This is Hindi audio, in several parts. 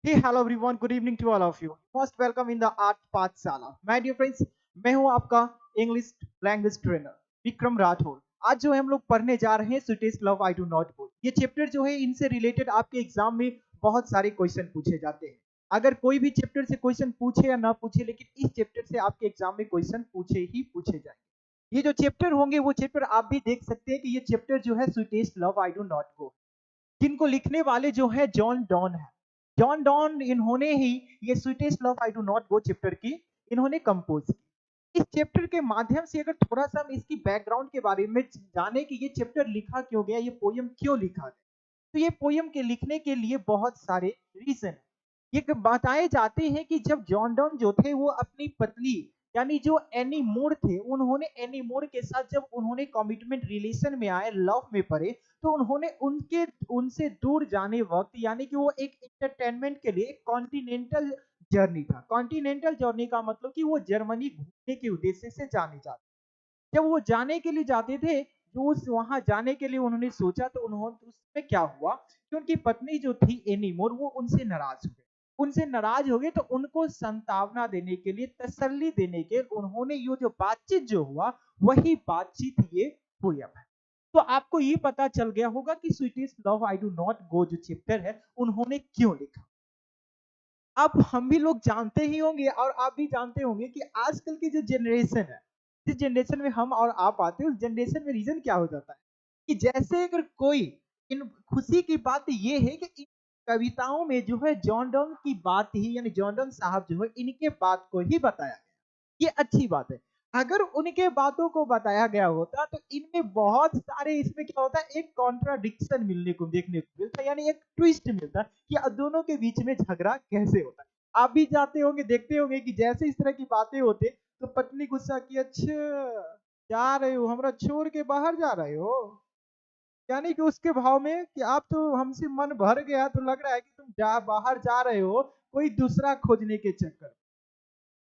Hey, hello everyone. Good evening to all of you. Most welcome in the Art पाठशाला. My dear friends, मैं हूं आपका English language trainer Vikram Rathore. आज जो है हम लोग पढ़ने जा रहे हैं sweetest love I do not बोल. ये चैप्टर जो है इनसे रिलेटेड आपके एग्जाम में बहुत सारे क्वेश्चन पूछे जाते हैं. अगर कोई भी चैप्टर से क्वेश्चन पूछे या ना पूछे, लेकिन इस चैप्टर से आपके एग्जाम में क्वेश्चन पूछे ही पूछे जाएंगे. ये जो चैप्टर होंगे वो चैप्टर आप भी देख सकते हैं कि ये चैप्टर जो है sweetest love I do not गो, जिनको लिखने वाले जो है जॉन डॉन है. जॉन डॉन इन्होंने ही ये sweetest love I do not go chapter की इन्होंने कंपोज की. इस चैप्टर के माध्यम से अगर थोड़ा सा हम इसकी बैकग्राउंड के बारे में जाने कि ये चैप्टर लिखा क्यों गया, ये पोयम क्यों लिखा गया, तो ये पोयम के लिखने के लिए बहुत सारे रीजन. ये बताए जाते हैं कि जब जॉन डॉन जो थे वो अपनी पत्नी यानी जो एनी मोर थे, उन्होंने एनी मोर के साथ जब उन्होंने कमिटमेंट रिलेशन में आए, लव में पड़े, तो उन्होंने उनके उनसे दूर जाने वक्त यानी कि वो एक इंटरटेनमेंट के लिए एक कॉन्टिनेंटल जर्नी था. कॉन्टिनेंटल जर्नी का मतलब कि वो जर्मनी घूमने के उद्देश्य से जाने जाते. जब वो जाने के लिए जाते थे, जो उस वहां जाने के लिए उन्होंने सोचा, तो उन्होंने उसमें क्या हुआ कि उनकी पत्नी जो थी एनीमोर, वो उनसे नाराज हो गए. उनसे नाराज हो गए तो उनको संतावना देने के लिए, तसल्ली देने के उन्होंने ये जो बातचीत जो हुआ, वही बातचीत ये पोयम है. तो आपको ये पता चल गया होगा कि sweetest love I do not go जो चैप्टर है उन्होंने क्यों लिखा. अब हम भी लोग जानते ही होंगे और आप भी जानते होंगे कि आजकल की जो जनरेशन है, जिस जनरेशन में हम और आप आते हैं, उस जनरेशन में रीजन क्या हो जाता है कि जैसे अगर कोई इन खुशी की बात ये है कि इन कविताओं में जो है जॉन डॉन की बात ही यानी जॉन डॉन साहब जो है इनके बात को ही बताया गया. ये अच्छी बात है. अगर उनके बातों को बताया गया होता तो इनमें बहुत सारे इसमें क्या होता है, एक कॉन्ट्राडिक्शन मिलने को देखने को मिलता है, यानी एक ट्विस्ट मिलता है कि दोनों के बीच में झगड़ा कैसे होता है. आप भी जाते होंगे, देखते होंगे कि जैसे इस तरह की बातें होते तो पत्नी गुस्सा की, अच्छा जा रहे हो, हमरा छोड़ के बाहर जा रहे हो, यानी कि उसके भाव में कि आप तो हमसे मन भर गया, तो लग रहा है कि तुम जा बाहर जा रहे हो कोई दूसरा खोजने के चक्कर.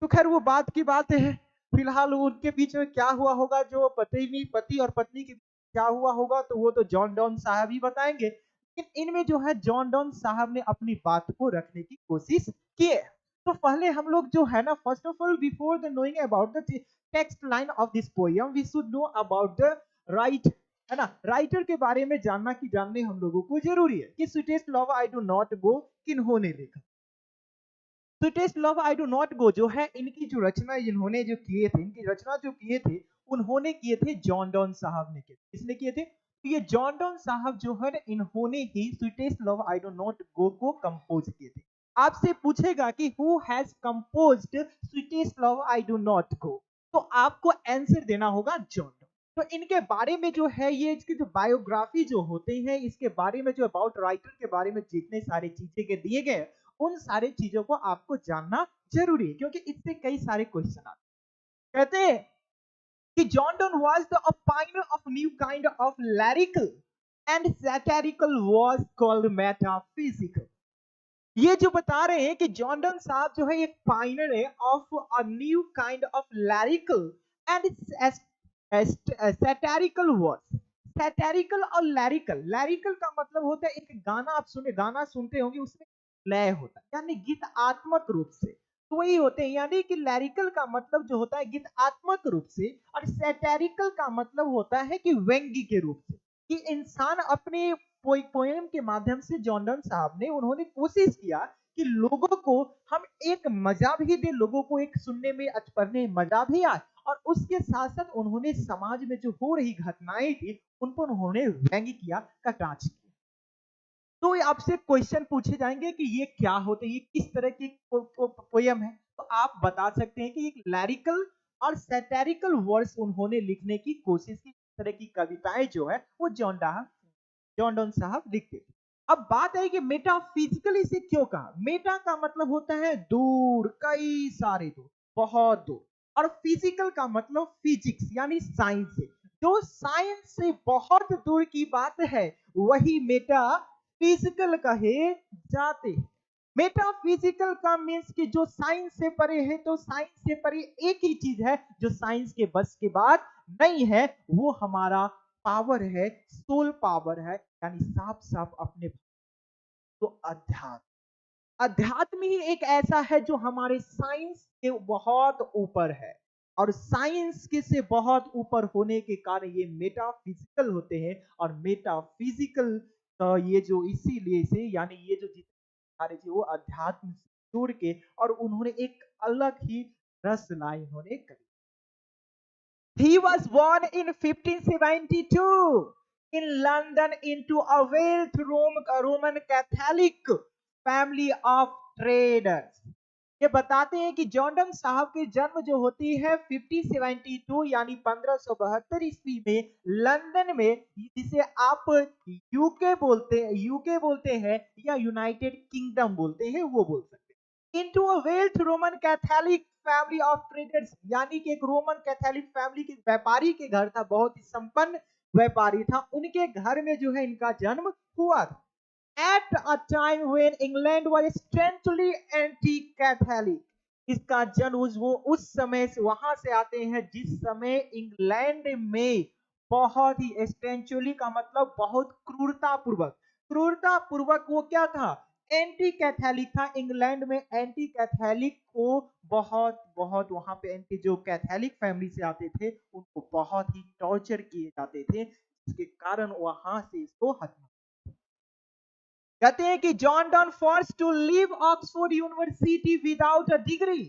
तो खैर वो बात की बात है. फिलहाल उनके बीच में क्या हुआ होगा, जो पति और पत्नी के बीच क्या हुआ होगा, तो वो तो जॉन डॉन साहब ही बताएंगे. लेकिन इनमें जो है जॉन डॉन साहब ने अपनी बात को रखने की कोशिश की है. तो पहले हम लोग जो है ना, first of all before the knowing about the text line of this poem, we should know about the right, है ना. राइटर के बारे में जानने हम लोगों को जरूरी है कि sweetest love I do not go किन्होंने लिखा. Sweetest love I do not go जो है, इनकी जो रचना इन्होंने जो किए थे, इनकी रचना जो किए थे, उन्होंने किए थे जॉन डॉन साहब ने किए. किसने किए थे? तो ये जॉन डॉन साहब जो है इन्होंने ही sweetest love I do not go को कंपोज किए थे. आपसे पूछेगा कि who has composed sweetest love I do not go, तो आपको आंसर देना होगा जॉन डॉन. तो इनके बारे में जो है, ये इसकी जो बायोग्राफी जो होते हैं, इसके बारे में जो अबाउट राइटर के बारे में जितने सारे चीजें के दिए गए, उन सारे चीजों को आपको जानना जरूरी है, क्योंकि इससे कई सारे क्वेश्चन आते हैं. कहते हैं कि John Donne was the pioneer of new kind of lyrical and satirical was called metaphysical. ये जो बता रहे हैं कि जॉन डॉन साहब जो है एक पायनियर है of a new kind of lyrical and satirical words. Satirical और लैरिकल, लैरिकल का मतलब होता है एक गाना, आप सुने गाना सुनते होंगे, उसमें लय होता है यानी गीतात्मक रूप से, तो वही होते हैं. यानी कि लैरिकल का मतलब जो होता है गीतात्मक रूप से, और सैटेरिकल का मतलब होता है कि व्यंग्य के रूप से. कि इंसान अपने पोएम के माध्यम से जॉन डन साहब ने उन्होंने कोशिश किया कि लोगों को हम एक मजा भी दे, लोगों को एक सुनने में पढ़ने में मजा भी आए, और उसके साथ साथ उन्होंने समाज में जो हो रही घटनाएं थी उन पर उन्होंने व्यंग्य किया, कटाक्ष किया. तो आपसे क्वेश्चन पूछे जाएंगे कि ये क्या होते हैं, ये किस तरह की पोयम है, तो आप बता सकते हैं कि एक लैरिकल और सैटेरिकल वर्ड्स उन्होंने लिखने की कोशिश की. इस तरह की कविताएं जो है वो जॉन डॉन साहब लिखते थे. अब बात है कि मेटाफिजिकल इसे क्यों कहा. मेटा का मतलब होता है दूर, कई सारे दूर, बहुत दूर, और फिजिकल का मतलब फिजिक्स यानी साइंस से. जो साइंस से बहुत दूर की बात है वही मेटा फिजिकल कहे जाते हैं. मेटाफिजिकल का मीन्स कि जो साइंस से परे है, तो साइंस से परे एक ही चीज है जो साइंस के बस के बाद नहीं है, वो हमारा पावर है, सोल पावर है, यानी साफ साफ अपने तो अध्यात्म. अध्यात्म ही एक ऐसा है जो हमारे साइंस के बहुत ऊपर है, और साइंस के से बहुत ऊपर होने के कारण ये मेटाफिजिकल होते हैं। और मेटाफिजिकल ये जो इसीलिए से यानी ये जो जितने सारे थे वो अध्यात्म से जुड़ के और उन्होंने एक अलग ही रचना इन्होंने करी। He was born in 1572 in London into a wealthy Roman Catholic family of traders. ये बताते हैं कि जॉर्डन साहब की जन्म जो होती है 1572 यानी 1572 ईस्वी में लंदन में, जिसे आप यूके बोलते हैं या यूनाइटेड किंगडम बोलते हैं, वो बोल सकते हैं। into a wealth Roman Catholic family of traders, यानी कि एक रोमन कैथोलिक फैमिली के व्यापारी के घर था, बहुत ही संपन्न व्यापारी था, उनके घर में जो है इनका जन्म हुआ था। At a time when England was strangely anti-Catholic, इसका जन्म वो उस समय से वहां से आते हैं जिस समय इंग्लैंड में बहुत ही एस्टेंचुअली का मतलब बहुत क्रूरता पूर्वक वो क्या था, एंटी कैथोलिक था। इंग्लैंड में एंटी कैथोलिक को बहुत बहुत वहां पे एंटी जो कैथोलिक फैमिली से आते थे उनको बहुत ही टॉर्चर किए जाते थे, जिसके कारण वहां से इसको हटाया। कहते हैं कि John Donne force to leave Oxford University without a degree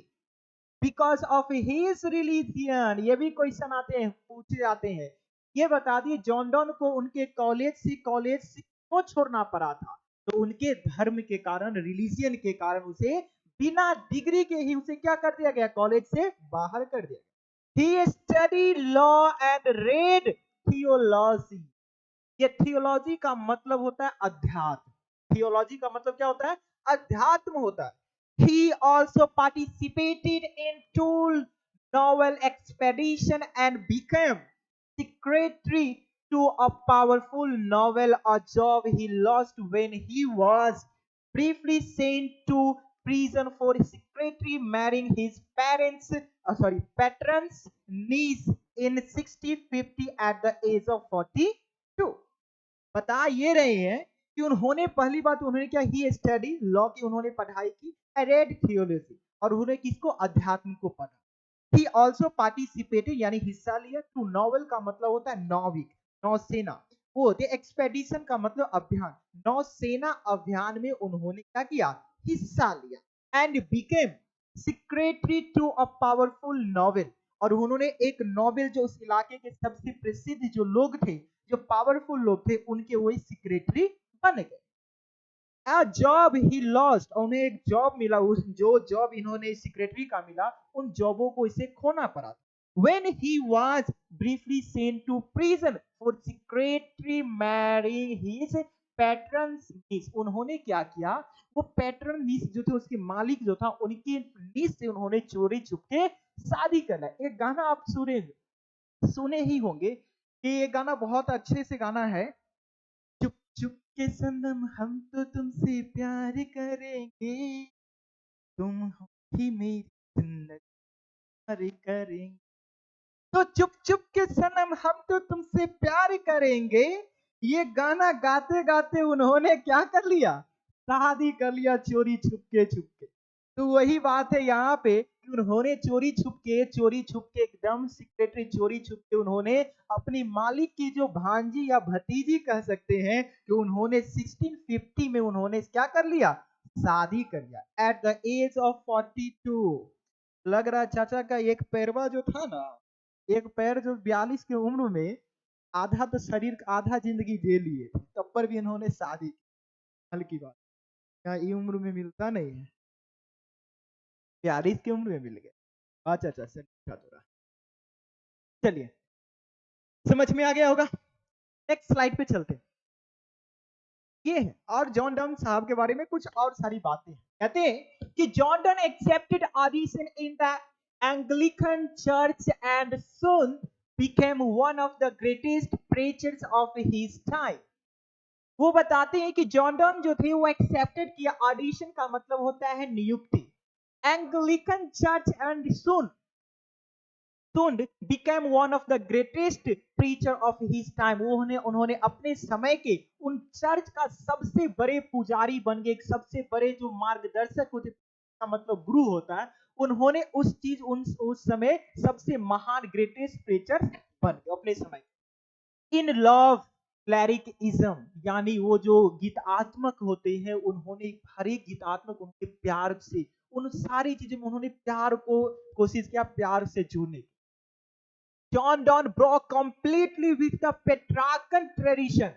because of his religion. ये भी क्वेश्चन आते हैं, पूछे जाते हैं। ये बता दिए जॉन डॉन को उनके कॉलेज से क्यों छोड़ना पड़ा था, तो उनके धर्म के कारण, रिलीजियन के कारण उसे बिना डिग्री के ही उसे क्या कर दिया गया, कॉलेज से बाहर कर दिया गया। He study law and read theology. ये थियोलॉजी का मतलब होता है अध्यात्म। थियोलॉजी का मतलब क्या होता है, अध्यात्म होता है। He also participated in two naval expedition and became secretary to a powerful naval, a job he lost when he was briefly sent to prison for secretly marrying his patron's niece in 6050 at the age of 42। बता ये रहे हैं कि उन्होंने पहली बात उन्होंने क्या, ही स्टडी लॉ की उन्होंने पढ़ाई की, रेड थियोलॉजी और उन्होंने किसको, अध्यात्म को पढ़ा। ही ऑल्सो पार्टिसिपेटेड यानी हिस्सा लिया, टू नॉवल का मतलब होता है नौविक, नौसेना, वो होते एक्सपेडिशन का मतलब अभियान, नौसेना अभियान में उन्होंने क्या किया, हिस्सा लिया। And became secretary to a powerful noble, और उन्होंने एक नोबेल जो उस इलाके के सबसे प्रसिद्ध जो लोग थे, जो पावरफुल लोग थे, उनके वही सेक्रेटरी बन गए। A job he lost, उन्हें एक जॉब मिला, उस जो जॉब इन्होंने सेक्रेटरी का मिला, उन जॉबों को इसे खोना पड़ा। When he was briefly sent to prison for secretly marrying his patron's niece, उन्होंने क्या किया, वो पैट्रन नीस जो थे, उसके मालिक जो था, उनकी नीस से उन्होंने चोरी छुपके शादी करना। एक गाना आप सुने ही होंगे कि ये गाना बहुत अच्छे से गाना है, चुप चुप के सनम हम तो तुमसे प्यार करेंगे, तुम ही मेरी जन्नत प्यार करेंगे। तो चुप चुप के सनम हम तो तुमसे प्यार करेंगे, ये गाना गाते गाते उन्होंने क्या कर लिया, शादी कर लिया चोरी छुप के। तो वही बात है यहाँ पे कि उन्होंने चोरी छुप के एकदम सीक्रेटली चोरी छुप के उन्होंने अपनी मालिक की जो भांजी या भतीजी कह सकते हैं कि उन्होंने 1650 में उन्होंने क्या कर लिया, शादी कर लिया एट द एज ऑफ 42। लग रहा चाचा का एक पैरवा जो था ना, एक पैर जो 42 की उम्र में, आधा तो शरीर आधा जिंदगी दे लिए थे, तब पर भी इन्होंने शादी की। हल्की बात, क्या ये उम्र में मिलता नहीं है, 42 की उम्र में मिल गया। अच्छा अच्छा सर, थोड़ा चलिए समझ में आ गया होगा। नेक्स्ट स्लाइड पे चलते हैं। ये है और जॉन डन साहब के बारे में कुछ और सारी बातें हैं। कहते हैं कि John Donne accepted audition in the Anglican church and soon became one of the greatest preachers of his time। वो बताते हैं कि जॉन डन जो थे वो एक्सेप्टेड किया, ऑडिशन का मतलब होता है नियुक्ति, Anglican church and soon became one of the greatest preacher of his time, उन्होंने उन्होंने अपने समय के उन चर्च का सबसे बड़े पुजारी बन गए, सबसे बड़े जो मार्गदर्शक होते, का मतलब गुरु होता है, उन्होंने उस समय सबसे महान ग्रेटेस्ट प्रीचर बन गए अपने समय। इन लव क्लैरिकिज्म, यानी वो जो गीतात्मक होते हैं, उन्होंने हर एक गीतात्मक उनके प्यार से, उन सारी चीजों में उन्होंने प्यार को कोशिश किया, प्यार से जुड़ने की। John Donne broke completely with the Petrarchan tradition.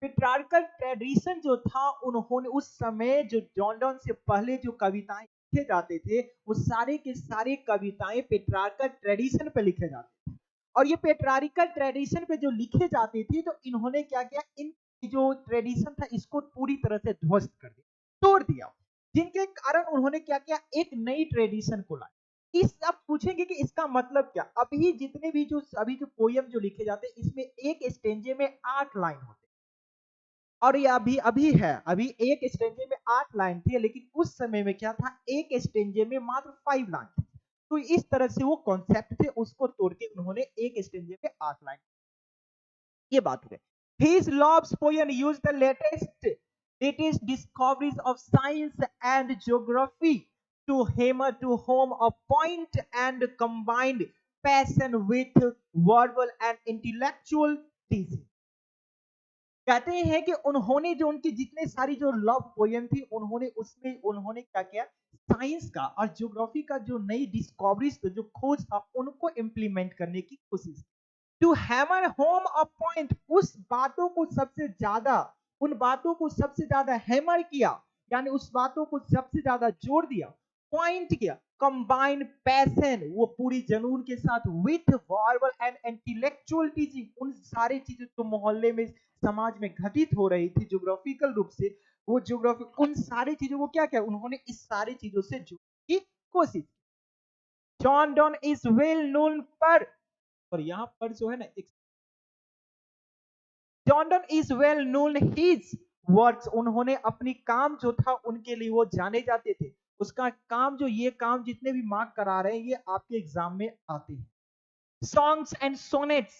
Petrarchan tradition जो था, उन्होंने उस समय जो जॉन डॉन से पहले जो कविताएं लिखे जाते थे, वो सारे के सारे कविताएं पेट्रार्कल ट्रेडिशन पे लिखे जाते थे। और ये पेट्रार्कल ट्रेडिशन पे जो लिखे जाती थी, तो इन्होंने क्या किया, इन जो ट्रेडिशन था इसको पूरी तरह से ध्वस्त कर दिया, तोड़ दिया, जिनके कारण उन्होंने क्या किया, एक नई ट्रेडिशन को लाया। इस आप पूछेंगे कि इसका मतलब क्या, अभी जितने भी जो अभी जो पोयम जो लिखे जाते हैं, इसमें एक स्टेंजे में 8 लाइन होते हैं, और ये अभी अभी है, अभी एक स्टेंजे में 8 लाइन थी, लेकिन उस समय में क्या था, एक स्टेंजे में मात्र 5 लाइन थी। तो इस तरह से वो कॉन्सेप्ट थे, उसको तोड़ के उन्होंने एक स्टेंजे में 8 लाइन, ये बात हो गई। His love's poem used the latest discoveries of science and geography to hammer to home a point and combined passion with verbal and intellectual teaching. कहते हैं कि उन्होंने जो उनकी जितने सारी जो लव पोयम थी, उन्होंने उसमें उन्होंने क्या किया, साइंस का और ज्योग्राफी का जो नई डिस्कवरीज, जो खोज था, उनको इम्प्लीमेंट करने की कोशिश की। To hammer home a point, उस बातों को सबसे ज्यादा, उन बातों को सबसे ज्यादा हैमर किया, यानी उस बातों को सबसे ज्यादा जोड़ दिया, पॉइंट किया, कंबाइन पैशन, वो पूरी जुनून के साथ, with verbal and intellectual teaching, उन सारी चीजों जो मोहल्ले में समाज में घटित हो रही थी ज्योग्राफिकल रूप से, वो ज्योग्राफी उन सारी चीजों को क्या किया, उन्होंने इस सारी चीजों से जोड़ने की कोशिश। John Donne is well known पर, और यहाँ पर जो है ना, John Donne is well known his works, उन्होंने अपनी काम जो था उनके लिए वो जाने जाते थे, उसका काम जो, ये काम जितने भी मार्क करा रहे हैं, ये आपके एग्जाम में आते हैं। सॉन्ग्स एंड सोनेट्स,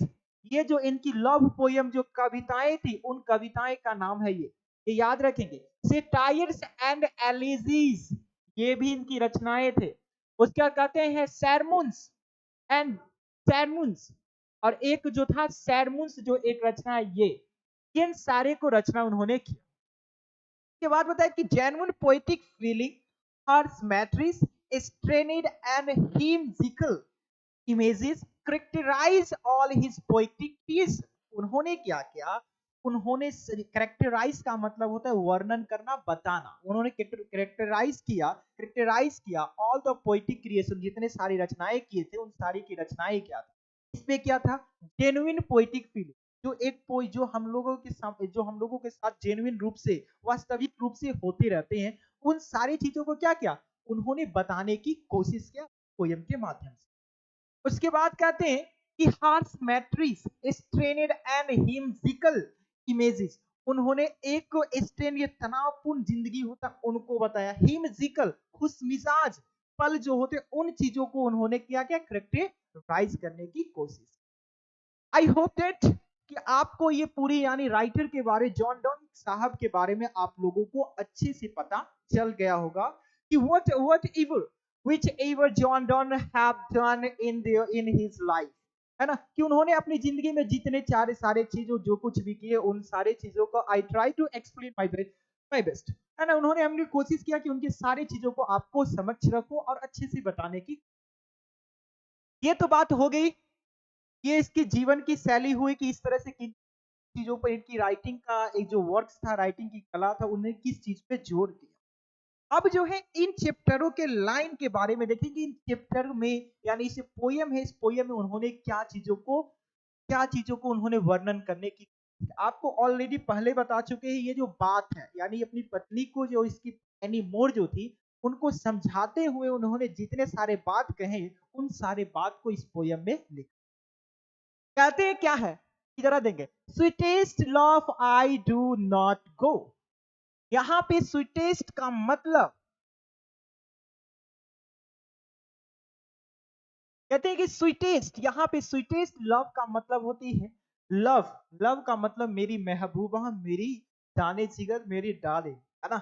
ये जो इनकी लव पोयम जो कविताएं थी, उन कविताएं का नाम है ये याद रखेंगे। सेटायर्स एंड एलिजीज, ये भी इनकी रचनाएं थे। उसका कहते हैं सैरमुन्स एंड सैरमुन्स, और एक जो था सैरमुन्स, जो एक रचना है, ये इन सारे को रचना उन्होंने किया। के बाद बताया कि genuine poetic feeling, harsh metres, strained and whimsical images characterise all his poetic piece. उन्होंने क्या किया, उन्होंने करेक्टराइज का मतलब होता है वर्णन करना, बताना, उन्होंने करेक्टराइज किया ऑल द पोएटिक क्रिएशन, जितने सारी रचनाएं किए थे, उन सारी की रचनाएं क्या था, इसमें क्या था, जेन्युइन पोएटिक फीलिंग, जो एक जो हम लोगों के साथ जेन्युइन रूप से, वास्तविक रूप से होते रहते हैं, उन सारी चीजों को क्या किया, उन्होंने बताने की कोशिश किया पोयम के माध्यम से। उसके बाद कहते हैं कि horse matrix स्ट्रेनेड and whimsical images, उन्होंने एक को स्ट्रेन, ये तनावपूर्ण जिंदगी होता, उनको बताया, हिम्जिकल खुश मिजाज पल जो होते, उन चीजों को उन्होंने क्या क्या करेक्टराइज करने की कोशिश। आई होप दैट कि आपको ये पूरी, यानी राइटर के बारे, जॉन डॉन साहब के बारे में आप लोगों को अच्छे से पता चल गया होगा कि what ever which ever John Donne have done in his life, है ना, कि उन्होंने अपनी जिंदगी में जितने सारे चीजों जो कुछ भी किए, उन सारे चीजों को I try to explain my best, है ना, उन्होंने हमने कोशिश किया कि उनकी सारी चीजों को आपको समक्ष रखो और अच्छे से बताने की। ये तो बात हो गई, ये इसके जीवन की शैली हुई कि इस तरह से किन चीजों पर इनकी राइटिंग का एक जो वर्क्स था, राइटिंग की कला था, उन्हें किस चीज पे जोर दिया। अब जो है इन चैप्टरों के लाइन के बारे में देखेंगे, इन चैप्टर में, यानी इस पोयम है, इस पोयम में उन्होंने क्या चीजों को उन्होंने वर्णन करने की, आपको ऑलरेडी पहले बता चुके हैं, ये जो बात है, यानी अपनी पत्नी को जो इसकी एनी मोर जो थी, उनको समझाते हुए उन्होंने जितने सारे बात कहे, उन सारे बात को इस पोयम में लिखा। कहते हैं क्या है, जरा देंगे, sweetest love I do not गो, यहां पे स्वीटेस्ट का मतलब, कहते हैं कि स्वीटेस्ट, यहां पे स्वीटेस्ट लव का मतलब होती है लव, लव का मतलब मेरी महबूबा, मेरी जाने जिगर, मेरी डार्लिंग, है ना।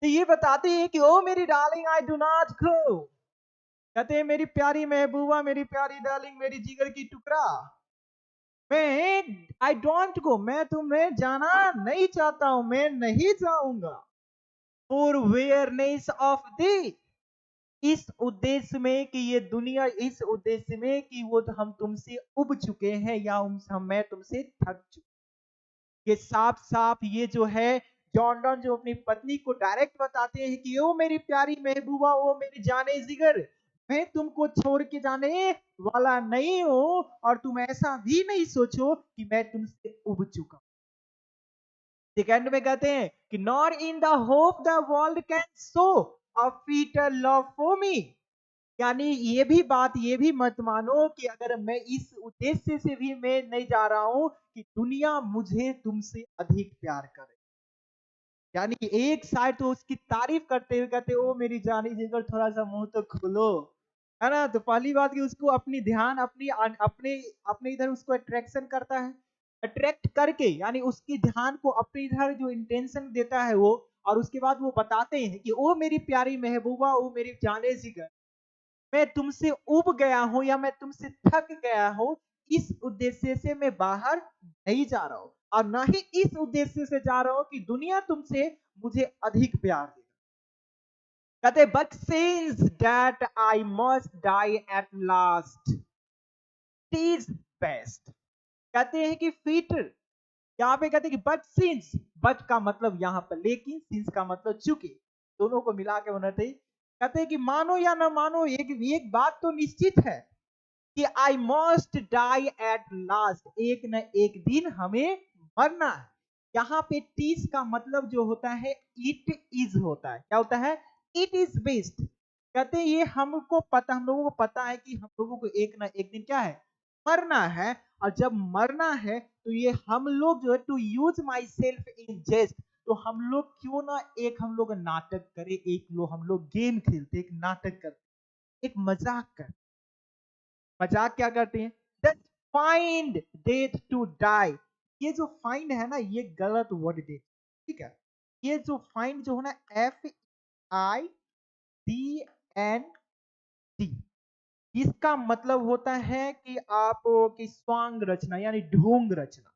तो ये बताते हैं कि ओ मेरी डार्लिंग आई डू नॉट गो, कहते हैं मेरी प्यारी महबूबा, मेरी प्यारी डार्लिंग, मेरी जिगर की टुकड़ा, मैं आई डोंट गो, मैं तुम्हें जाना नहीं चाहता हूं, मैं नहीं जाऊंगा। फॉर वेयरनेस ऑफ दी, इस उद्देश्य में कि ये दुनिया, इस उद्देश्य में कि वो तो हम तुमसे उब चुके हैं या हम मैं तुमसे थक चुका। ये साफ साफ ये जो है जॉन डॉन जो अपनी पत्नी को डायरेक्ट बताते हैं कि ओ मेरी प्यारी महबूबा, ओ मेरी जाने जिगर, मैं तुमको छोड़ के जाने वाला नहीं हूं, और तुम ऐसा भी नहीं सोचो कि मैं तुमसे उब चुका। सेकंड में कहते हैं कि nor in the hope the world can so a fitter love for me, यानी ये भी बात ये भी मत मानो कि अगर मैं इस उद्देश्य से भी मैं नहीं जा रहा हूं कि दुनिया मुझे तुमसे अधिक प्यार करे। यानी कि एक साइड तो उसकी तारीफ करते हुए कहते ओ मेरी जानी जिगर थोड़ा सा मुंह तो खोलो, है ना। तो पहली बात कि उसको अपनी ध्यान अपनी अपने अपने इधर उसको अट्रैक्शन करता है, अट्रैक्ट करके यानी उसकी ध्यान को अपने इधर जो इंटेंशन देता है वो, और उसके बाद वो बताते हैं कि ओ मेरी प्यारी महबूबा, ओ मेरी जाने जिगर, मैं तुमसे उब गया हूं या मैं तुमसे थक गया हूं, इस उद्देश्य से मैं बाहर नहीं जा रहा हूं, और ना ही इस उद्देश्य से जा रहा हूं कि दुनिया तुमसे मुझे अधिक प्यार दे। कहते but since that I must die at last is best, कहते हैं कि फिर यहाँ पे कहते हैं कि बट सिंस, बट का मतलब यहाँ पर लेकिन, सिंस का मतलब चूंकि, दोनों को मिला के होना चाहिए। कहते हैं कि मानो या ना मानो एक बात तो निश्चित है कि I must die at last, एक न एक दिन हमें मरना है। यहाँ पे टीज का मतलब जो होता है इट इज होता है, क्या होता है, इट इज बेस्ट। कहते हैं ये हमको पता, हम लोगों को पता है कि हम लोगों को एक ना एक दिन क्या है, मरना है। और जब मरना है तो ये हम लोग जो है to use myself in jest, तो हम लोग क्यों ना एक हम लोग नाटक करें, एक लोग हम लोग गेम खेलते, एक नाटक करते, एक मजाक करते। मजाक क्या करते हैं, just feigned death to die, ये जो फाइंड है ना ये गलत वर्ड दे, ठीक है। ये जो फाइंड जो है ना FIDND, इसका मतलब होता है कि आप की स्वांग रचना यानी ढोंग रचना,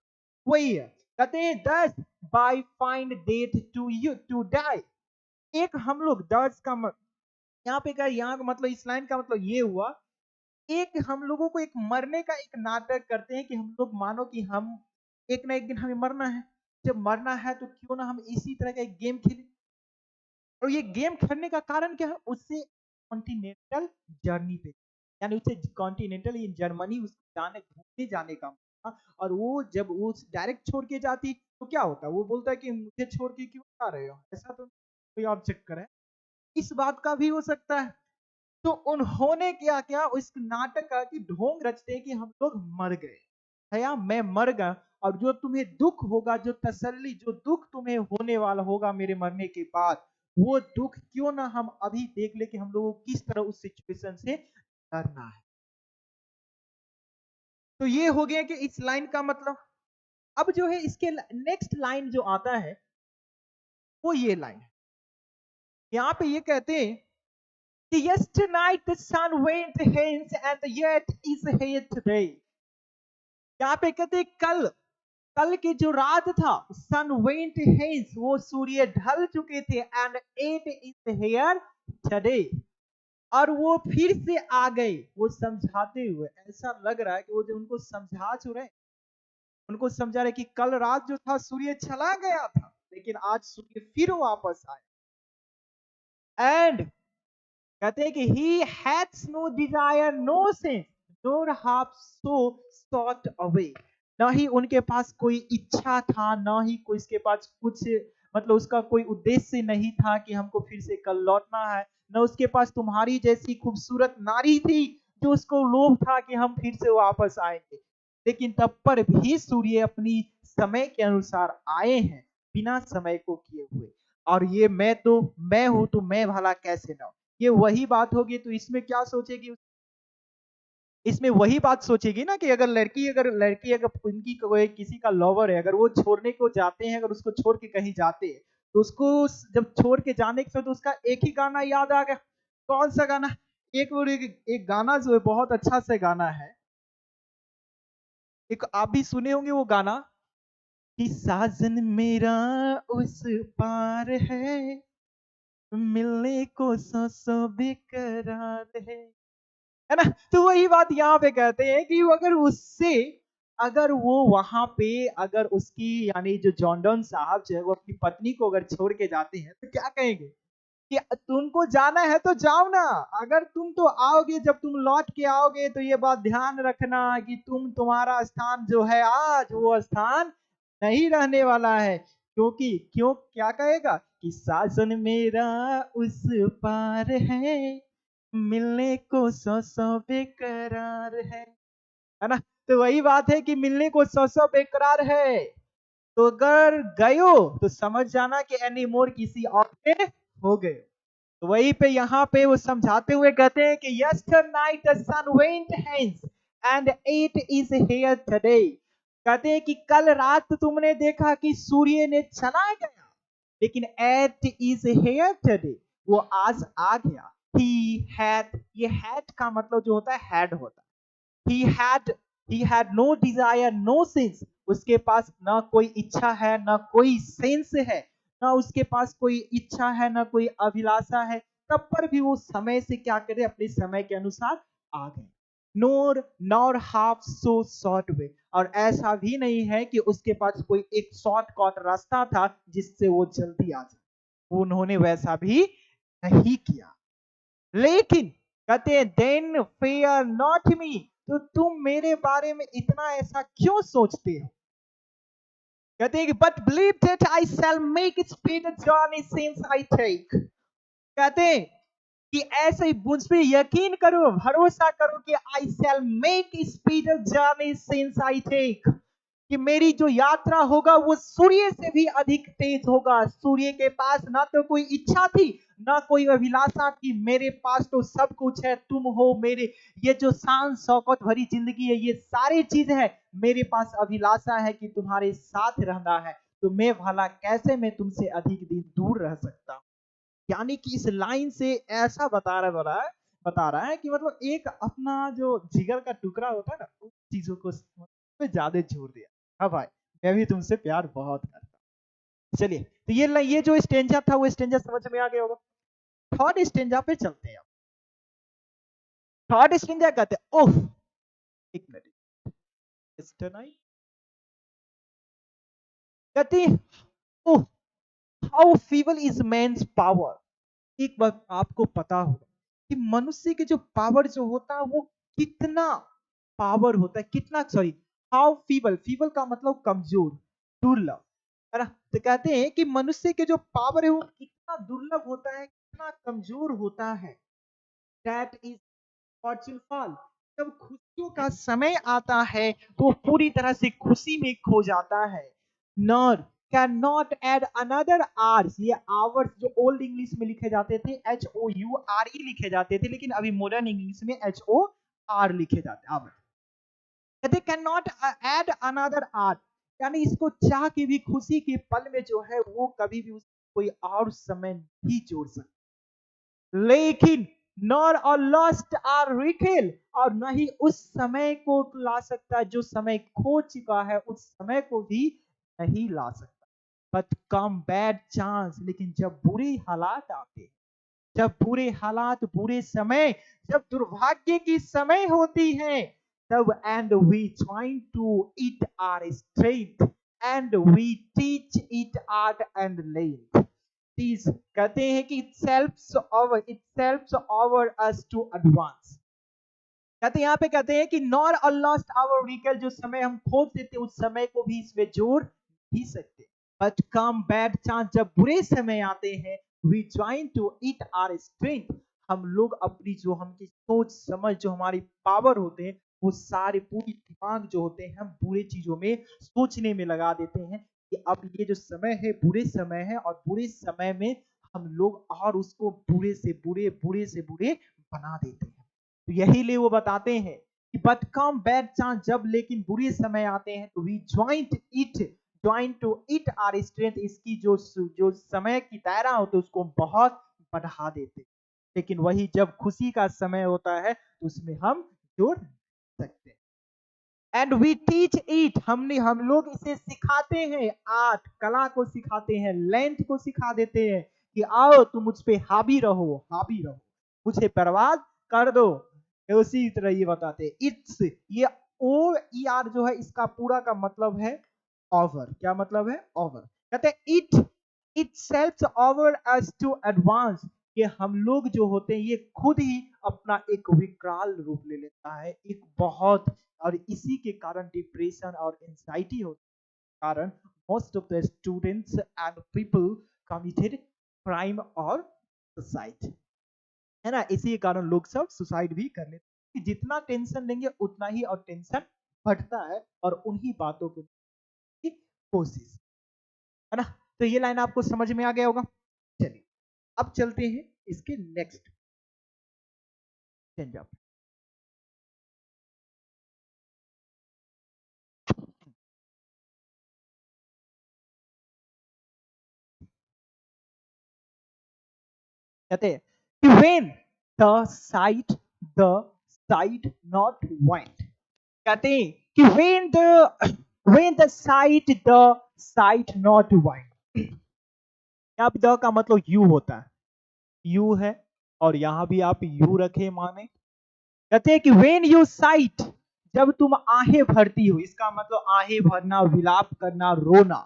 वही है। कहते हैं thus by feigned death to you to die, एक हम लोग दस का यहाँ पे क्या, यहाँ का मतलब इस लाइन का मतलब ये हुआ, एक हम लोगों को एक मरने का एक नाटक करते हैं कि हम लोग मानो कि हम एक ना एक दिन हमें मरना है। जब मरना है तो क्यों ना हम इसी तरह का एक गेम खेलें, और ये गेम खेलने का कारण क्या है, उससे कॉन्टिनेंटल जर्नी पे, यानी उसे कॉन्टिनेंटल इन जर्मनी उसको जाने घूमने जाने का था। और वो जब वो डायरेक्ट छोड़ के जाती तो क्या होता, वो बोलता है कि मुझे छोड़ के क्यों जा रहे हो, ऐसा तो कोई और चक्कर है, इस बात का भी हो सकता है। तो उन्होंने क्या किया, उस नाटक का कि ढोंग रचते कि हम लोग मर गए, भैया मैं मर गया, और जो तुम्हें दुख होगा, जो तसल्ली, जो दुख तुम्हें होने वाला होगा मेरे मरने के बाद, वो दुख क्यों ना हम अभी देख ले कि हम लोगों को किस तरह उस सिचुएशन से करना है। तो ये हो गया कि इस लाइन का मतलब। अब जो है इसके नेक्स्ट लाइन जो आता है वो ये लाइन है, यहाँ पे ये कहते हैं कि yesterday the sun went hence and yet is here today, यहाँ पे कहते हैं कल, कल की जो रात था, सन वेंट हेज, वो सूर्य ढल चुके थे, and it is here today, और वो फिर से आ गए, वो समझाते हुए, ऐसा लग रहा है कि वो जो उनको समझा चुके, उनको समझा रहे कि कल रात जो था सूर्य चला गया था, लेकिन आज सूर्य फिर वापस आया, एंड कहते हैं कि he has no desire, no sense, nor half so sought away, ना ही उनके पास कोई इच्छा था, ना ही कोई इसके पास कुछ मतलब उसका कोई उद्देश्य नहीं था कि हमको फिर से कल लौटना है, ना उसके पास तुम्हारी जैसी खूबसूरत नारी थी जो उसको लोभ था कि हम फिर से वापस आएंगे, लेकिन तब पर भी सूर्य अपनी समय के अनुसार आए हैं, बिना समय को किए हुए। और ये मैं हूं तो मैं भला कैसे ना, ये वही बात होगी। तो इसमें क्या सोचेगी, इसमें वही बात सोचेगी ना कि अगर उनकी कोई किसी का लवर है, अगर वो छोड़ने को जाते हैं, अगर उसको छोड़ के कहीं जाते हैं, तो उसको जब छोड़ के जाने के समय तो उसका एक ही गाना याद आ गया। कौन सा गाना? एक गाना जो है बहुत अच्छा सा गाना है, एक आप भी सुने होंगे वो गाना कि साजन मेरा उस पार मिलने को सौ सौ बेकरार है ना? तो वही बात यहाँ पे कहते हैं कि अगर उससे अगर वो वहां पे अगर उसकी यानी जो जॉनडन साहब जो है वो अपनी पत्नी को अगर छोड़ के जाते हैं तो क्या कहेंगे कि तुमको जाना है तो जाओ ना, अगर तुम तो आओगे, जब तुम लौट के आओगे तो ये बात ध्यान रखना कि तुम्हारा स्थान जो है आज वो स्थान नहीं रहने वाला है। क्योंकि क्यों क्या कहेगा कि साजन मेरा उस पार मिलने को सौ सौ बेकरार है ना? तो वही बात है कि मिलने को सौ सौ बेकरार है। तो अगर गयो तो समझ जाना कि एनी मोर किसी और के हो गए। तो वही पे यहाँ पे वो समझाते हुए कहते हैं कि yester night the sun went hence and it is here today. कहते हैं कि कल रात तुमने देखा कि सूर्य ने चला गया, लेकिन एट इज हियर टुडे, वो आज आ गया। ही हैड, ये हैड का मतलब जो होता है हैड होता है। He had no desire no sense, उसके पास ना कोई इच्छा है ना कोई सेंस है, ना उसके पास कोई इच्छा है ना कोई अभिलाषा है, तब पर भी वो समय से क्या करे अपने समय के अनुसार आ गए। Nor half so short way, और ऐसा भी नहीं है कि उसके पास कोई एक शॉर्टकट रास्ता था जिससे वो जल्दी आ जाए, उन्होंने वैसा भी नहीं किया। लेकिन कहते हैं देन फेयर नॉट मी, तो तुम मेरे बारे में इतना ऐसा क्यों सोचते हो? कहते हैं कि but believe that I shall make speed journey since I take. कहते हैं कि ऐसे ही मुझ पे यकीन करो, भरोसा करो कि I shall make speed journey since I take, कि मेरी जो यात्रा होगा वो सूर्य से भी अधिक तेज होगा। सूर्य के पास ना तो कोई इच्छा थी ना कोई अभिलाषा थी, मेरे पास तो सब कुछ है, तुम हो मेरे, ये जो शान शौकत भरी जिंदगी है ये सारी चीज है, मेरे पास अभिलाषा है कि तुम्हारे साथ रहना है, तो मैं भला कैसे मैं तुमसे अधिक दिन दूर रह सकता हूँ। यानी कि इस लाइन से ऐसा बता रहा है कि मतलब एक अपना जो जिगर का टुकड़ा होता है ना उन चीजों को पे ज्यादा जोर दिया। हाँ भाई, मैं भी तुमसे प्यार बहुत करता हूँ। चलिए, तो ये जो स्टेंजा था वो स्टेंजा समझ में आ गया होगा। थर्ड स्टेंजा पे चलते हैं। थर्ड स्टेंजा कहते हैं ओह, एक मिनट, कहते हैं oh, how feeble is man's power. एक बात आपको पता होगा कि मनुष्य के जो पावर जो होता है वो कितना पावर होता है, कितना, सॉरी, हाउ फीबल, फीबल का मतलब कमजोर, दुर्लभ, है ना? तो कहते हैं कि मनुष्य के जो पावर है वो कितना दुर्लभ होता है, कितना कमजोर होता है। दैट इज फॉर्चून फॉल, जब खुशियों का समय आता है तो पूरी तरह से खुशी में खो जाता है। Nor can not add another arts, ये आवर्स जो ओल्ड इंग्लिश में लिखे जाते थे HOURE लिखे जाते थे, लेकिन अभी मॉडर्न इंग्लिश में HOR लिखे जाते हैं। कहते can not add another art, यानी इसको चाह के भी खुशी के पल में जो है वो कभी भी कोई और समय नहीं जोड़ सकता। लेकिन नॉर और लॉस्ट आर रिकेल, और न ही उस समय को ला सकता, जो समय खो चुका है उस समय को भी नहीं ला सकता। बट कम बैड चांस, लेकिन जब बुरे हालात आते, जब बुरे हालात, बुरे समय, जब दुर्भाग्य की समय होती है, तब and we join to it our strength and we teach it art and length. तीस कहते हैं कि itself over us to advance. कहते हैं यहाँ पे कहते हैं कि नॉर और लॉस्ट आवर व्हीकल, जो समय हम खो देते उस समय को भी इसमें जोड़ नहीं सकते। बट कम बैड चांस, जब बुरे समय आते हैं, we join to it our strength, हम लोग अपनी जो हमकी सोच समझ जो हमारी पावर होते हैं वो सारे पूरी दिमाग जो होते हैं हम बुरे चीजों में सोचने में लगा देते हैं कि अब ये जो समय है बुरे समय है, और बुरे समय में हम लोग और उसको बुरे से बुरे बना देते हैं। तो यही लिए वो बताते हैं बट कम बैड चांस, जब लेकिन बुरे समय आते हैं तो we join to it our strength, इसकी जो समय की दायरा होती है उसको बहुत बढ़ा देते हैं। लेकिन वही जब खुशी का समय होता है तो उसमें हम जोड़ सकते हैं। एंड वी टीच इट, हम लोग इसे सिखाते हैं, आर्ट कला को सिखाते हैं, लेंथ को सिखा देते हैं कि आओ तुम मुझ पे हावी रहो, मुझे बर्बाद कर दो। उसी तरह ये बताते हैं इट्स, ये ओ ई आर जो है इसका पूरा का मतलब है ओवर। क्या मतलब है? ओवर। कहते हैं itself over us to advance, कि हम लोग जो होते हैं ये खुद ही अपना एक विकराल रूप ले लेता है, एक बहुत, और इसी के कारण डिप्रेशन और एंजाइटी होने के कारण most of the students and people committed crime और सुसाइड, है ना। इसी के कारण लोग सब सुसाइड भी कर लेते हैं। जितना टेंशन लेंगे उतना ही और टेंशन बढ़ता है और उन्हीं बातों को की कोशिश, है ना। तो ये लाइन आपको समझ में आ गया होगा। चलिए अब चलते हैं इसके नेक्स्ट स्टेंजा पे। कहते हैं कि द साइट नॉट वाइंड, कहते हैं कि द साइट नॉट वाइंड, यहाँ पे द का मतलब यू होता है, यू है, और यहां भी आप यू रखे माने। कहते हैं कि वेन यू साइट, जब तुम आहें भरती हो, इसका मतलब आहें भरना, विलाप करना, रोना।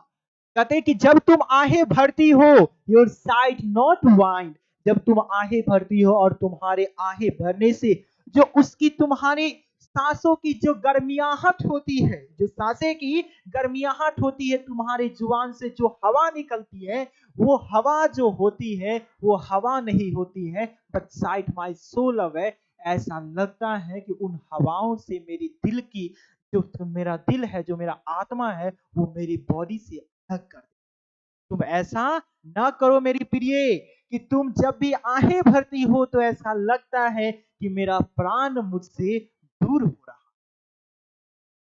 कहते हैं कि जब तुम आहें भरती हो, योर साइट नॉट वाइंड, जब तुम आहें भरती हो और तुम्हारे आहें भरने से जो उसकी तुम्हारी सांसों की जो गर्मियाहट होती है, जो सांसें की गर्मियाहट होती है, तुम्हारे जुबान से जो हवा निकलती है, वो हवा जो होती है वो हवा नहीं होती है, but sight my soul away, ऐसा लगता है कि उन हवाओं से मेरी दिल की, जो मेरा दिल है, जो मेरा आत्मा है, वो मेरी बॉडी से अलग कर दे। तुम ऐसा ना करो मेरी प्रिय, कि तुम जब भी आहें भरती हो तो ऐसा लगता है कि मेरा प्राण मुझसे दूर हो रहा।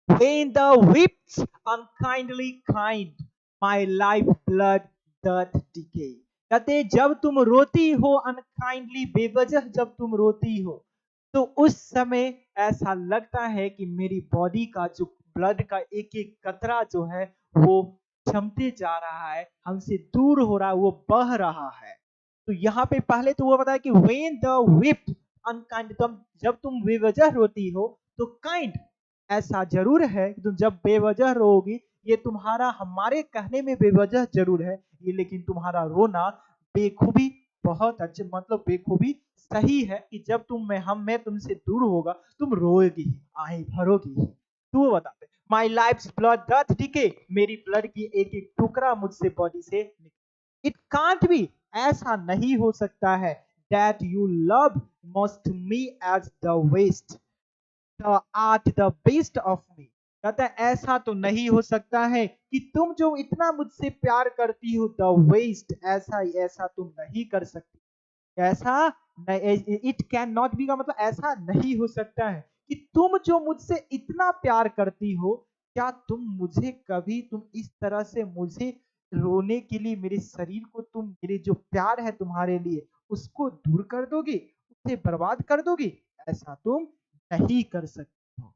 When the whips unkindly kind, my life blood doth decay. कहते जब तुम रोती हो अनकाइंडली, बेवजह जब तुम रोती हो, तो उस समय ऐसा लगता है कि मेरी बॉडी का जो ब्लड का एक एक कतरा जो है वो क्षमते जा रहा है, हमसे दूर हो रहा है, वो बह रहा है। तो यहाँ पे पहले तो वो बताया कि when the whipped unkind, जब तुम बेवजह रोती हो तो काइंड, ऐसा जरूर है कि तुम जब बेवजह रोगी, ये तुम्हारा हमारे कहने में बेवजह जरूर है ये, लेकिन तुम्हारा रोना बेखूबी बहुत अच्छे, मतलब बेखूबी सही है कि जब मैं तुमसे दूर होगा तुम रोएगी ही, आहे भरोगी ही। तो वो बताते my life blood doth decay, मेरी ब्लड की एक एक टुकड़ा मुझसे बॉडी से, इट कांट बी, ऐसा नहीं हो सकता है, that you love most me as the west the art the best of me. कहता है ऐसा तो नहीं हो सकता है कि तुम जो इतना मुझसे प्यार करती हो, द वेस्ट, ऐसा तुम नहीं कर सकती, ऐसा इट कैन नॉट बी का मतलब ऐसा नहीं हो सकता है कि तुम जो मुझसे इतना प्यार करती हो, क्या तुम इस तरह से मुझे रोने के लिए, मेरे शरीर को तुम, मेरे जो प्यार है तुम्हारे लिए उसको दूर कर दोगी, उसे बर्बाद कर दोगी? ऐसा तुम नहीं कर सकते हो।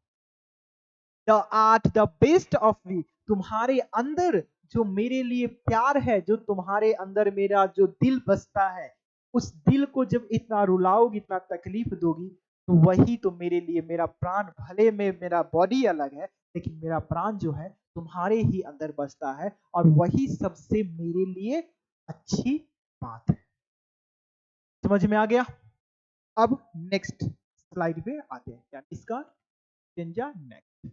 The art the best of मी, तुम्हारे अंदर जो मेरे लिए प्यार है, जो तुम्हारे अंदर मेरा जो दिल बसता है, उस दिल को जब इतना रुलाओगी, इतना तकलीफ दोगी, तो वही तो मेरे लिए मेरा प्राण, भले में मेरा बॉडी अलग है लेकिन मेरा प्राण जो है तुम्हारे ही अंदर बसता है, और वही सबसे मेरे लिए अच्छी बात है। समझ में आ गया? अब नेक्स्ट स्लाइड पे आते हैं, क्या इसका स्टेंजा नेक्स्ट।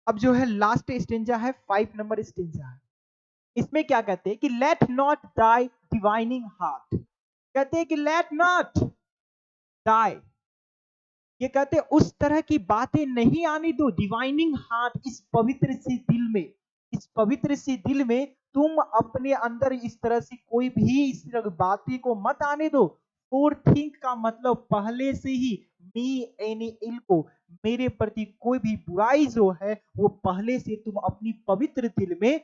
अब जो है लास्ट स्टेंजा है, 5 नंबर स्टेंजा है। इसमें क्या कहते हैं कि let not die divining heart, कहते हैं कि लेट नॉट डाई, ये कहते हैं उस तरह की बातें नहीं आने दो, डिवाइनिंग हार्ट, इस पवित्र से दिल में, इस पवित्र से दिल में तुम अपने अंदर इस तरह से कोई भी इस तरह बातें को मत आने दो। फोर थिंक का मतलब पहले से ही मी एनी इल को, मेरे प्रति कोई भी बुराई जो है वो पहले से तुम अपनी पवित्र दिल में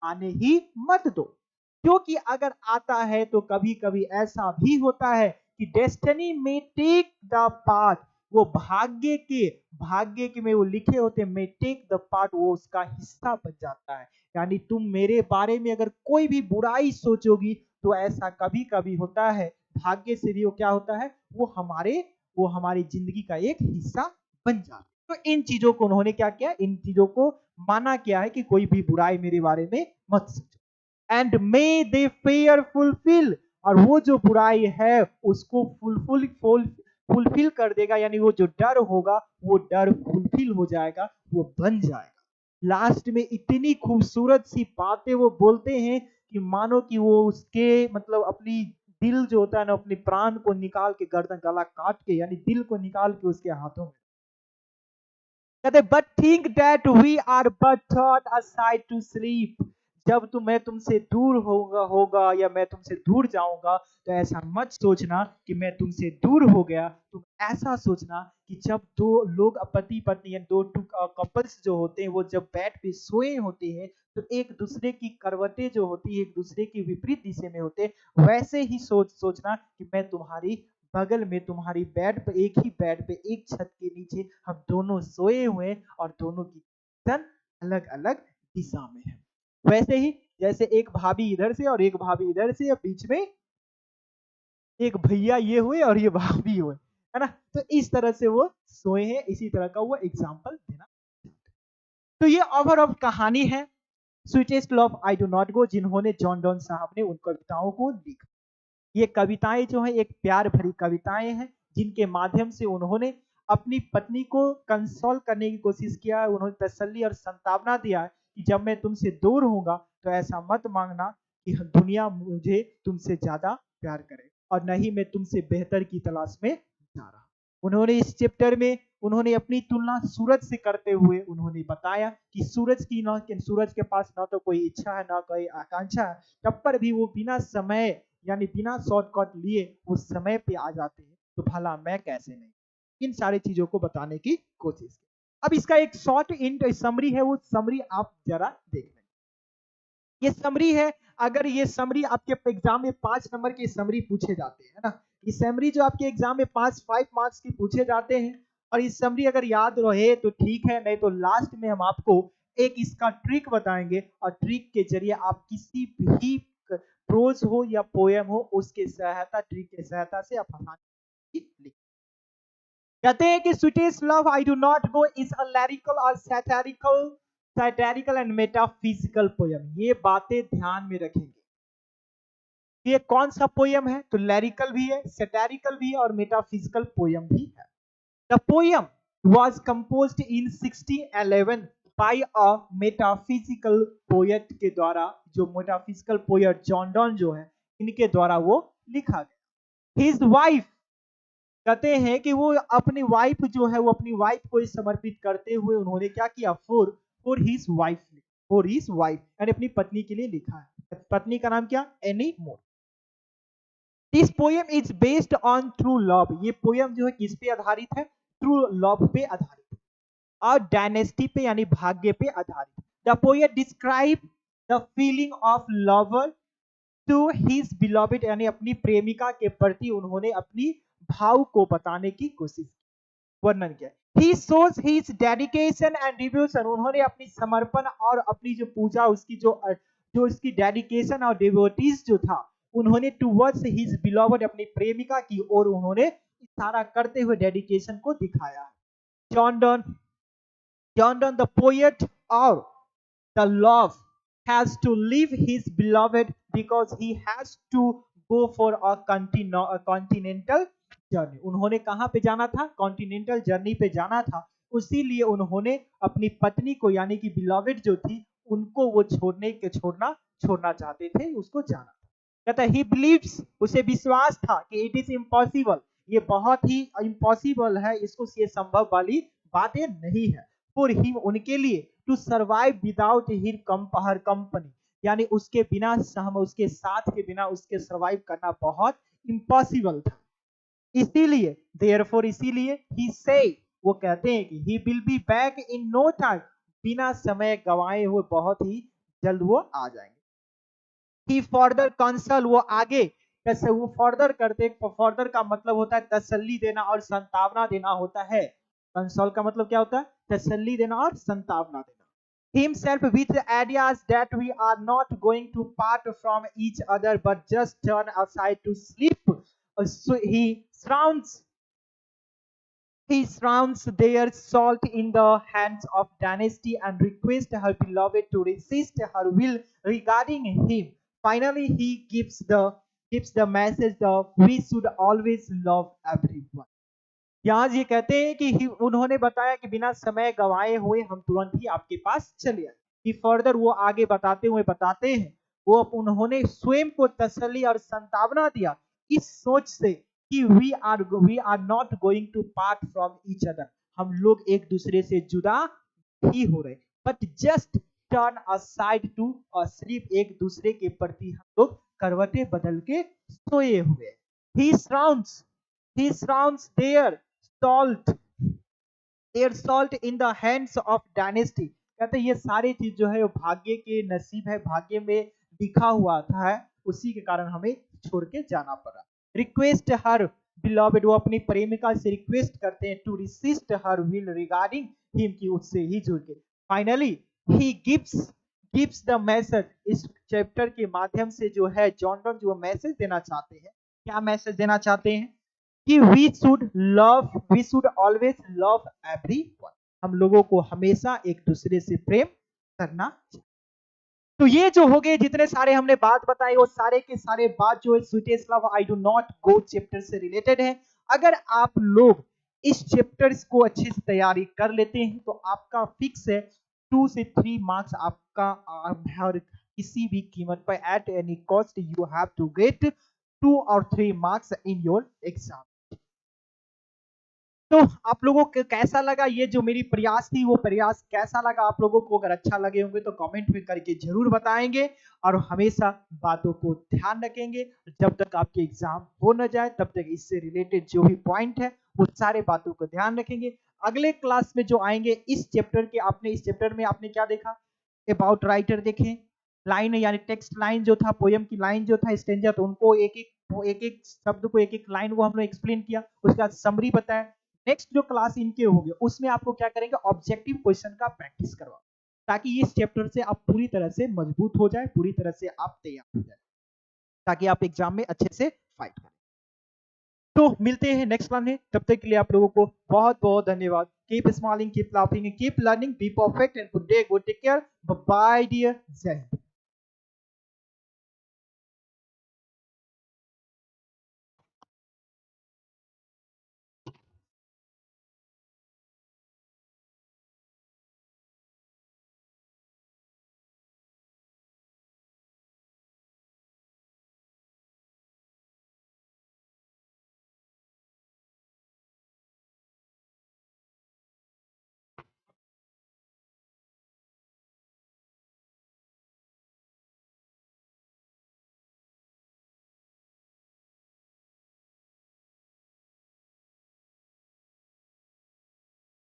आने ही मत दो, क्योंकि अगर आता है तो कभी कभी ऐसा भी होता है कि डेस्टिनी में टेक द पार्ट, वो भाग्य के में वो लिखे होते में टेक द पार्ट, वो उसका हिस्सा बन जाता है। यानी तुम मेरे बारे में अगर कोई भी बुराई सोचोगी तो ऐसा कभी कभी होता है, भाग्य से भी वो क्या होता है, वो हमारी जिंदगी का एक हिस्सा बन जाता है। तो इन चीजों को उन्होंने क्या किया, इन चीजों को माना क्या है कि कोई भी बुराई मेरे बारे में मत सोचो। And may they fair fulfil, और वो जो बुराई है उसको फुलफिल कर देगा, यानी वो जो डर होगा वो डर फुलफिल हो जाएगा, वो बन जाएगा। लास्ट में इतनी खूबसूरत सी बातें वो बोलते हैं कि मानो कि वो उसके मतलब अपनी दिल जो होता है ना, अपने प्राण को निकाल के गर्दन गला काट के, यानी दिल को निकाल के उसके हाथों में कहते, but think that we are but thought aside to sleep, जब मैं तुमसे दूर होगा या मैं तुमसे दूर जाऊंगा तो ऐसा मत सोचना कि मैं तुमसे दूर हो गया। तुम ऐसा सोचना कि जब दो लोग पति पत्नी या दो कपल्स जो होते हैं वो जब बेड पे सोए होते हैं तो एक दूसरे की करवटें जो होती है एक दूसरे की विपरीत दिशा में होते, वैसे ही सोचना कि मैं तुम्हारी बगल में तुम्हारी बेड पे, एक ही बेड पे एक छत के नीचे हम दोनों सोए हुए हैं और दोनों की तन अलग अलग दिशा में है। वैसे ही जैसे एक भाभी इधर से और एक भाभी इधर से, और बीच में एक भैया ये हुए और ये भाभी हुए, है ना, तो इस तरह से वो सोए हैं, इसी तरह का वो एग्जाम्पल देना। तो ये ओवरऑल कहानी है sweetest love I do not गो, जिन्होंने जॉन डॉन साहब ने उन कविताओं को लिखा। ये कविताएं जो है एक प्यार भरी कविताएं हैं जिनके माध्यम से उन्होंने अपनी पत्नी को कंसोल करने की कोशिश किया, उन्होंने तसल्ली और संतावना दिया कि जब मैं तुमसे दूर होऊंगा तो ऐसा मत मांगना कि दुनिया मुझे तुमसे ज्यादा प्यार करे, और न ही मैं तुमसे बेहतर की तलाश में जा रहा। उन्होंने इस चैप्टर में उन्होंने अपनी तुलना सूरज से करते हुए उन्होंने बताया कि सूरज के पास ना तो कोई इच्छा है ना कोई आकांक्षा है, तब पर भी वो बिना समय यानी बिना शॉर्टकट लिए उस समय पे आ जाते हैं, तो भला मैं कैसे नहीं। इन सारी चीजों को बताने की कोशिश की। अब इसका एक शॉर्ट इंट समरी है, वो समरी आप जरा देख लें। ये समरी है, अगर ये समरी आपके एग्जाम में 5 नंबर की समरी पूछे जाते हैं ना, ये समरी जो आपके एग्जाम में 5 मार्क्स की पूछे जाते हैं, और इस समरी अगर याद रहे तो ठीक है, नहीं तो लास्ट में हम आपको एक इसका ट्रिक बताएंगे, और ट्रिक के जरिए आप किसी भी प्रोज हो या पोएम हो उसके सहायता ट्रिक के सहायता से आप आसानी लिख। कहते हैं कि sweetest love I do not go is a lyrical और सैटेरिकल एंड मेटाफिजिकल पोयम। ये बातें ध्यान में रखेंगे। ये कौन सा पोयम है, तो लैरिकल भी है, सैटेरिकल भी है और मेटाफिजिकल पोयम भी है। The poem was composed in 1611 by a metaphysical poet के द्वारा, जो मेटाफिजिकल पोएट जॉन डॉन जो है इनके द्वारा वो लिखा गया। His wife, कहते हैं कि वो अपनी वाइफ जो है वो अपनी वाइफ को समर्पित करते हुए उन्होंने क्या किया, फॉर हिज वाइफ यानी अपनी पत्नी के लिए लिखा है। पत्नी का नाम क्या, any more. This poem is based on true love, ये पोएम जो है किस पे आधारित है, ट्रू लव पे आधारित और डायनेस्टी पे यानी भाग्य पे आधारित। The poet describe the feeling of lover to his beloved, यानी अपनी प्रेमिका के प्रति उन्होंने अपनी भाव को बताने की कोशिश, वर्णन किया। He shows his dedication and devotion, उन्होंने अपनी समर्पण और अपनी जो पूजा उसकी जो इसकी डेडिकेशन और डिवोटीज जो था उन्होंने टूवर्ड्स हिज बिलोवेड, अपनी प्रेमिका की ओर उन्होंने इशारा करते हुए डेडिकेशन को दिखाया। John Donne the poet of the love has to leave his beloved because he has to go for a continental journey। उन्होंने कहां पे जाना था, कॉन्टिनेंटल जर्नी पे जाना था, उसीलिए उन्होंने अपनी पत्नी को यानी कि बिलोवेड जो थी उनको वो छोड़ना चाहते थे, उसको जाना। कहता ही बिलीव्स, उसे विश्वास था कि इट इज इम्पॉसिबल, ये बहुत ही इम्पॉसिबल है, इसको ये संभव वाली बातें नहीं है। फॉर हिम, उनके लिए, to survive without her company, यानी उसके बिना उसके साथ के बिना उसके सर्वाइव करना बहुत इम्पॉसिबल था। इसीलिए देयरफॉर इसीलिए ही से वो कहते हैं कि he will be back in no time, बिना समय गवाए हुए बहुत ही जल्द वो आ जाएंगे। ही फर्दर कंसल वो आगे कैसे वो फर्दर करते, फर्दर का मतलब होता है तसल्ली देना और संतावना देना होता है। कंसोल का मतलब क्या होता है? तसल्ली देना और संतावना देना। Himself with ideas that we are not going to part from each other but just turn aside to sleep. So he surrounds their salt in the hands of dynasty and requests her beloved to resist her will regarding him. Finally, he gives the message that we should always love everyone. यहाँ ये कहते हैं कि उन्होंने बताया कि बिना समय गवाए हुए हम तुरंत ही आपके पास चले आए। कि फर्दर वो आगे बताते हुए बताते हैं, वो उन्होंने स्वयं को तसल्ली और संतावना दिया इस सोच से कि we are not going to part from each other, हम लोग एक दूसरे से जुदा ही हो रहे, but just turn aside to sleep, एक दूसरे के प्रति हम लोग करवटें बदल के सोए हुए। ही surrounds their salt in the hands of dynasty। कहते ये सारी चीज जो है वो भाग्य के नसीब है, भाग्य में लिखा हुआ था है, उसी के कारण हमें छोड़ के जाना पड़ा। रिक्वेस्ट हर बिलॉवेड, वो अपनी प्रेमिका से रिक्वेस्ट करते हैं to resist her will regarding him, की उससे ही जुड़ के। Finally he gives the message, इस चैप्टर के माध्यम से जो है जॉन डन जो मैसेज देना चाहते हैं, क्या मैसेज देना चाहते हैं? कि we should always love everyone, हम लोगों को हमेशा एक दूसरे से प्रेम करना चाहिए। तो ये जो हो गए जितने सारे हमने बात बताई, वो सारे के सारे बात जो है sweetest love I do not go chapter से रिलेटेड है। अगर आप लोग इस चैप्टर्स को अच्छे से तैयारी कर लेते हैं तो आपका फिक्स है 2 से 3 मार्क्स आपका हर किसी भी कीमत पर at any cost you have to get 2 और 3 मार्क्स इन योर एग्जाम। तो आप लोगों को कैसा लगा ये जो मेरी प्रयास थी, वो प्रयास कैसा लगा आप लोगों को? अगर अच्छा लगे होंगे तो कमेंट में करके जरूर बताएंगे, और हमेशा बातों को ध्यान रखेंगे। जब तक आपके एग्जाम हो न जाए तब तक इससे रिलेटेड जो भी पॉइंट है वो सारे बातों को ध्यान रखेंगे। अगले क्लास में जो आएंगे इस चैप्टर के, इस चैप्टर में आपने क्या देखा? अबाउट राइटर देखें, लाइन यानी टेक्स्ट लाइन जो था, पोयम की लाइन जो था, स्टेंजर, तो उनको एक एक शब्द को एक एक लाइन वो हमने एक्सप्लेन किया, उसके बाद समरी बताया। नेक्स्ट जो क्लास इनके होंगे उसमें आपको क्या करेंगे? ऑब्जेक्टिव क्वेश्चन का प्रैक्टिस करवा, ताकि इस चैप्टर से आप पूरी तरह से मजबूत हो जाए, पूरी तरह से आप तैयार हो जाए, ताकि आप एग्जाम में अच्छे से फाइट करें। तो मिलते हैं नेक्स्ट क्लास में, तब तक के लिए आप लोगों को बहुत बहुत धन्यवाद। Keep smiling, keep laughing, keep learning, be perfect and good day, good take care, bye dear, जय हिंद।